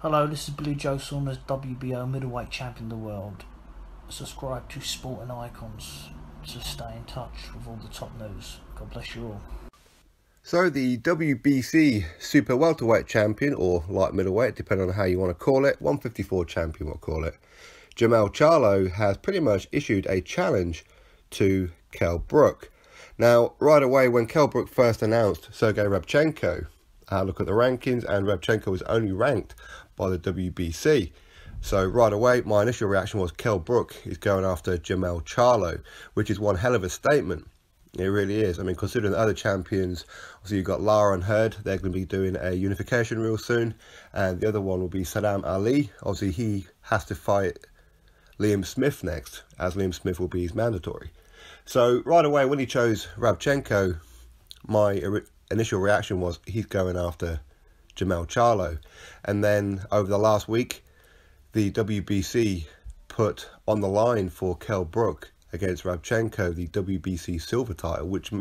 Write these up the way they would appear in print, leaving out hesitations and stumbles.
Hello, this is Blue Joe Saunders, WBO middleweight champion of the world. Subscribe to Sporting Icons to stay in touch with all the top news. God bless you all. So the WBC Super Welterweight Champion, or light middleweight, depending on how you want to call it, 154 champion we'll call it, Jermell Charlo has pretty much issued a challenge to Kell Brook. Now, right away, when Kell Brook first announced Sergey Rabchenko, I had a look at the rankings, and Rabchenko was only ranked by the WBC. So right away, my initial reaction was Kell Brook is going after Jermell Charlo, which is one hell of a statement. It really is. I mean, considering the other champions, obviously you've got Lara and Hurd, they're going to be doing a unification real soon, and the other one will be Saddam Ali. Obviously he has to fight Liam Smith next, as Liam Smith will be his mandatory. So right away, when he chose Rabchenko, my initial reaction was he's going after Jermell Charlo. And then over the last week, the WBC put on the line for Kell Brook against Rabchenko the WBC silver title, which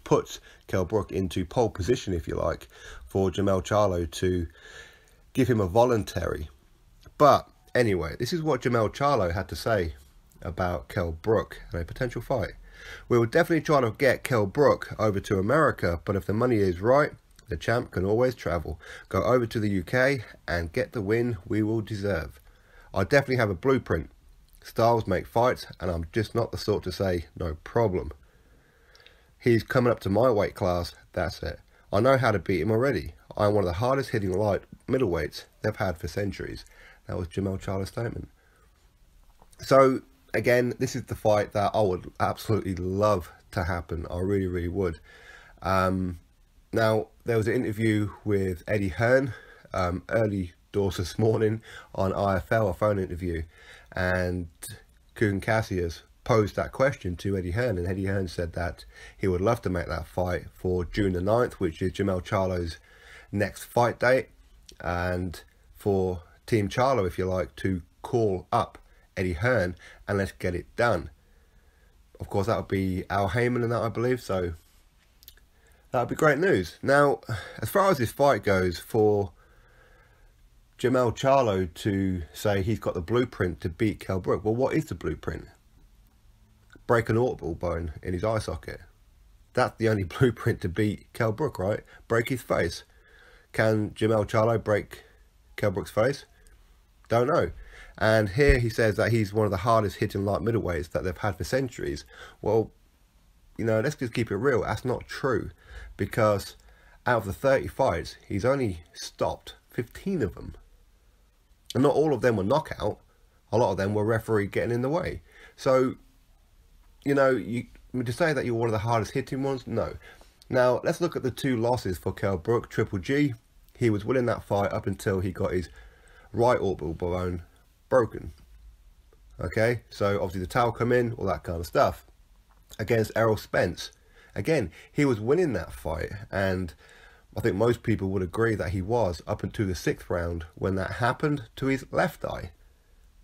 puts Kell Brook into pole position, if you like, for Jermell Charlo to give him a voluntary. But anyway, this is what Jermell Charlo had to say about Kell Brook and a potential fight. We will definitely try to get Kell Brook over to America, but if the money is right, the champ can always travel. Go over to the UK and get the win we will deserve. I definitely have a blueprint. Styles make fights, and I'm just not the sort to say no problem. He's coming up to my weight class, that's it. I know how to beat him already. I'm one of the hardest hitting light middleweights they've had for centuries. That was Jermell Charlo's statement. So again, this is the fight that I would absolutely love to happen. I really, really would. Now, there was an interview with Eddie Hearn early doors this morning on IFL, a phone interview, and Kugan Cassius posed that question to Eddie Hearn, and Eddie Hearn said that he would love to make that fight for June the 9th, which is Jermell Charlo's next fight date, and for Team Charlo, if you like, to call up Eddie Hearn and let's get it done. Of course, that would be Al Heyman and that, I believe, so that would be great news. Now, as far as this fight goes, for Jermell Charlo to say he's got the blueprint to beat Kell Brook, well, what is the blueprint? Break an orbital bone in his eye socket. That's the only blueprint to beat Kell Brook, right? Break his face. Can Jermell Charlo break Kell Brook's face? Don't know. And here he says that he's one of the hardest hitting light middleweights that they've had for centuries. Well, you know, let's just keep it real. That's not true, because out of the 30 fights, he's only stopped 15 of them. And not all of them were knockout. A lot of them were referee getting in the way. So, you know, to say that you're one of the hardest hitting ones, no. Now, let's look at the two losses for Kell Brook. Triple G, he was winning that fight up until he got his right orbital bone broken. Okay, so obviously the towel come in, all that kind of stuff. Against Errol Spence, again, he was winning that fight, and I think most people would agree that he was up until the 6th round when that happened to his left eye.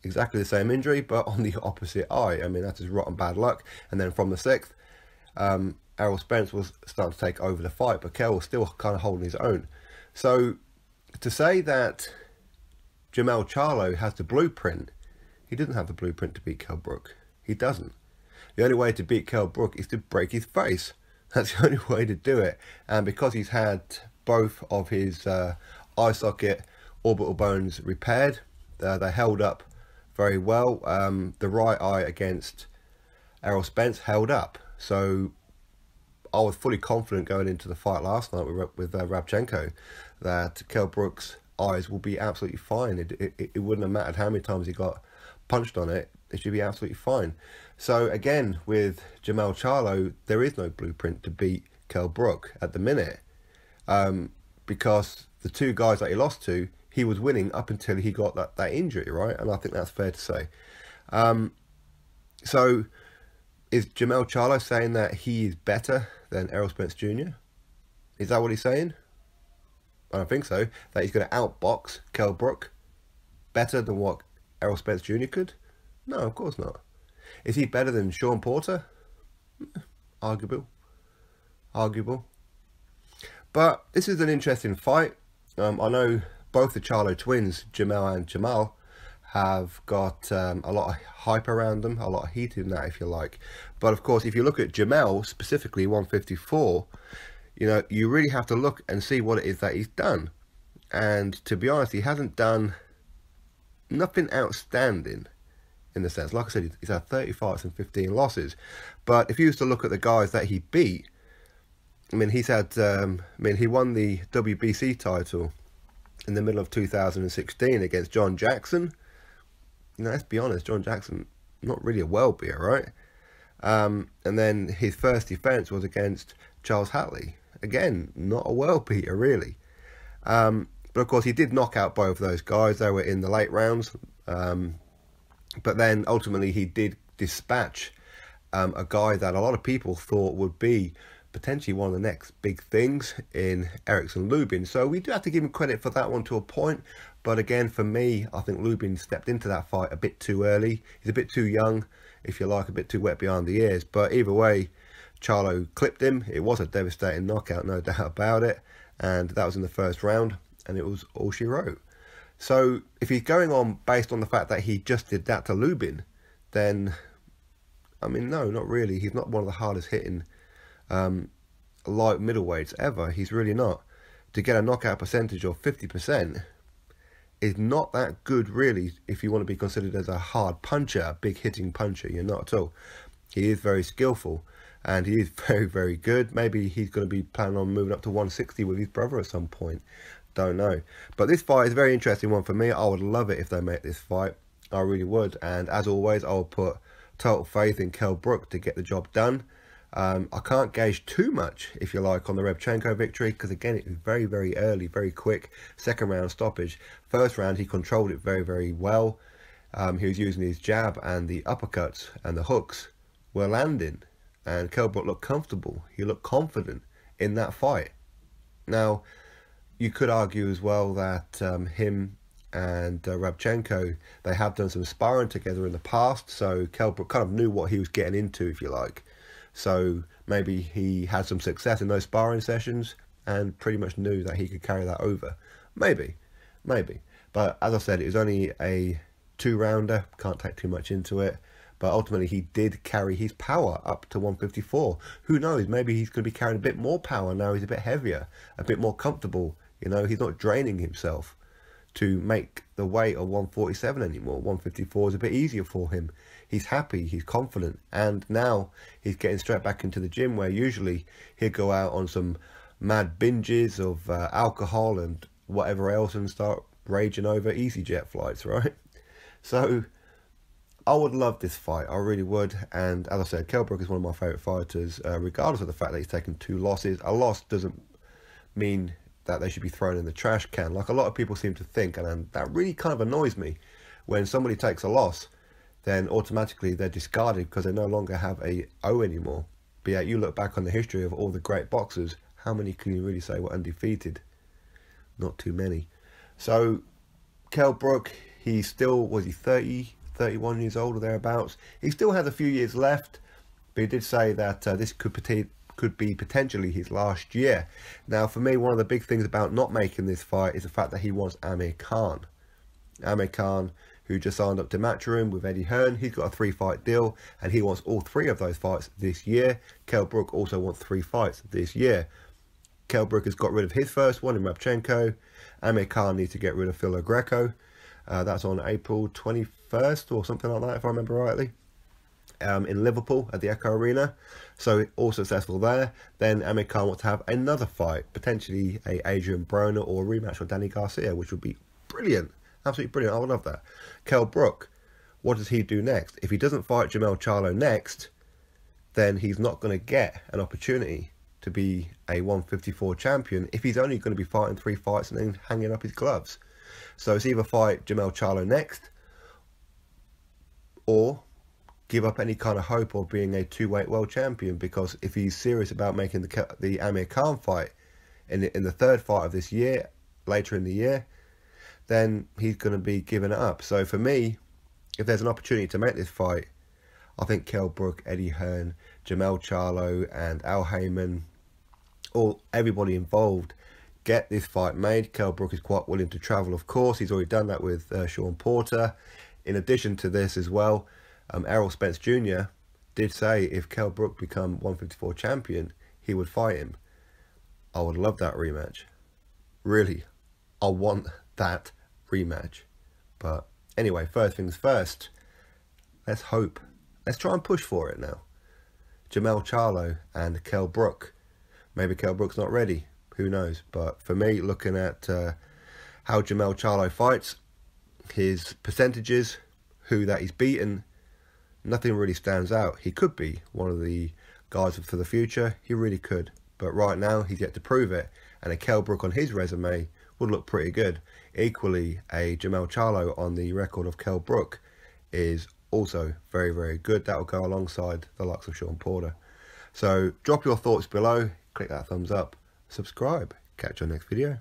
Exactly the same injury, but on the opposite eye. I mean, that's just rotten bad luck. And then from the 6th, Errol Spence was starting to take over the fight, but Kell was still kind of holding his own. So to say that Jermell Charlo has the blueprint, he doesn't have the blueprint to beat Kell Brook. He doesn't. The only way to beat Kell Brook is to break his face. That's the only way to do it. And because he's had both of his eye socket orbital bones repaired, they held up very well. The right eye against Errol Spence held up. So I was fully confident going into the fight last night with Rabchenko that Kell Brook's eyes will be absolutely fine. It wouldn't have mattered how many times he got punched on it. It should be absolutely fine. So again, with Jermell Charlo, there is no blueprint to beat Kell Brook at the minute, because the two guys that he lost to, he was winning up until he got that injury, right? And I think that's fair to say. So is Jermell Charlo saying that he is better than Errol Spence Jr.? Is that what he's saying? I don't think so. That he's going to outbox Kell Brook better than what Errol Spence Jr. could? No, of course not. Is he better than Sean Porter? Arguable. But this is an interesting fight. I know both the Charlo twins, Jermell and Jermell, have got a lot of hype around them, a lot of heat in that, if you like. But of course, if you look at Jermell, specifically 154, you know, you really have to look and see what it is that he's done. And to be honest, he hasn't done nothing outstanding in the sense. Like I said, he's had 30 fights and 15 losses. But if you used to look at the guys that he beat, I mean, he's had, he won the WBC title in the middle of 2016 against John Jackson. You know, let's be honest, John Jackson, not really a world beater, right? And then his first defense was against Charles Hatley. Again, not a world beater, really. But of course, he did knock out both of those guys. They were in the late rounds. But then ultimately, he did dispatch a guy that a lot of people thought would be potentially one of the next big things in Erickson Lubin. So we do have to give him credit for that one to a point. But again, for me, I think Lubin stepped into that fight a bit too early. He's a bit too young, if you like, a bit too wet behind the ears. But either way, Charlo clipped him. It was a devastating knockout, no doubt about it. And that was in the first round, and it was all she wrote. So if he's going on based on the fact that he just did that to Lubin, then, I mean, no, not really. He's not one of the hardest hitting light middleweights ever. He's really not. To get a knockout percentage of 50% is not that good, really, if you want to be considered as a hard puncher, a big hitting puncher. You're not at all. He is very skillful, and he is very, very good. Maybe he's going to be planning on moving up to 160 with his brother at some point. Don't know. But this fight is a very interesting one for me. I would love it if they make this fight. I really would. And as always, I will put total faith in Kell Brook to get the job done. I can't gauge too much, if you like, on the Rebchenko victory, because again, it was very, very early, very quick. Second round stoppage. First round, he controlled it very, very well. He was using his jab, and the uppercuts and the hooks were landing. And Kell Brook looked comfortable. He looked confident in that fight. Now, you could argue as well that him and Rebchenko, they have done some sparring together in the past, so Kell Brook kind of knew what he was getting into, if you like. So maybe he had some success in those sparring sessions and pretty much knew that he could carry that over. Maybe. But as I said, it was only a 2-rounder. Can't take too much into it. But ultimately, he did carry his power up to 154. Who knows? Maybe he's going to be carrying a bit more power now. He's a bit heavier, a bit more comfortable. You know, he's not draining himself to make the weight of 147 anymore. 154 is a bit easier for him. He's happy, he's confident, and now he's getting straight back into the gym, where usually he'd go out on some mad binges of alcohol and whatever else and start raging over EasyJet flights, right? So I would love this fight, I really would. And as I said, Kell Brook is one of my favourite fighters, regardless of the fact that he's taken 2 losses. A loss doesn't mean that they should be thrown in the trash can, like a lot of people seem to think, and that really kind of annoys me. When somebody takes a loss, then automatically they're discarded because they no longer have a O anymore. But yet you look back on the history of all the great boxers, how many can you really say were undefeated? Not too many. So Kell Brook, he still, was he 30, 31 years old or thereabouts? He still has a few years left, but he did say that this could be potentially his last year. Now, for me, one of the big things about not making this fight is the fact that he wants Amir Khan. Amir Khan, who just signed up to Matchroom with Eddie Hearn. He's got a 3-fight deal, and he wants all 3 of those fights this year. Kell Brook also wants 3 fights this year. Kell Brook has got rid of his first one in Rebchenko. Amir Khan needs to get rid of Phil Greco. That's on April 21st or something like that, if I remember rightly. In Liverpool at the Echo Arena. So all successful there. Then Amir Khan wants to have another fight, potentially a Adrian Broner or a rematch with Danny Garcia, which would be brilliant. Absolutely brilliant. I would love that. Kell Brook, what does he do next? If he doesn't fight Jermell Charlo next, then he's not going to get an opportunity to be a 154 champion if he's only going to be fighting 3 fights and then hanging up his gloves. So it's either fight Jermell Charlo next, or give up any kind of hope of being a 2-weight world champion, because if he's serious about making the Amir Khan fight in the 3rd fight of this year, later in the year, then he's going to be giving it up. So for me, if there's an opportunity to make this fight, I think Kell Brook, Eddie Hearn, Jermell Charlo and Al Heyman, everybody involved, get this fight made. Kell Brook is quite willing to travel, of course. He's already done that with Sean Porter. In addition to this as well, Errol Spence Jr. did say if Kell Brook become 154 champion, he would fight him. I would love that rematch. Really, I want that rematch. But anyway, first things first, let's hope. Let's try and push for it now. Jermell Charlo and Kell Brook. Maybe Kell Brook's not ready. Who knows? But for me, looking at how Jermell Charlo fights, his percentages, who that he's beaten, nothing really stands out. He could be one of the guys for the future. He really could. But right now, he's yet to prove it. And a Kell Brook on his resume would look pretty good. Equally, a Jermell Charlo on the record of Kell Brook is also very, very good. That will go alongside the likes of Sean Porter. So drop your thoughts below. Click that thumbs up. Subscribe. Catch you on next video.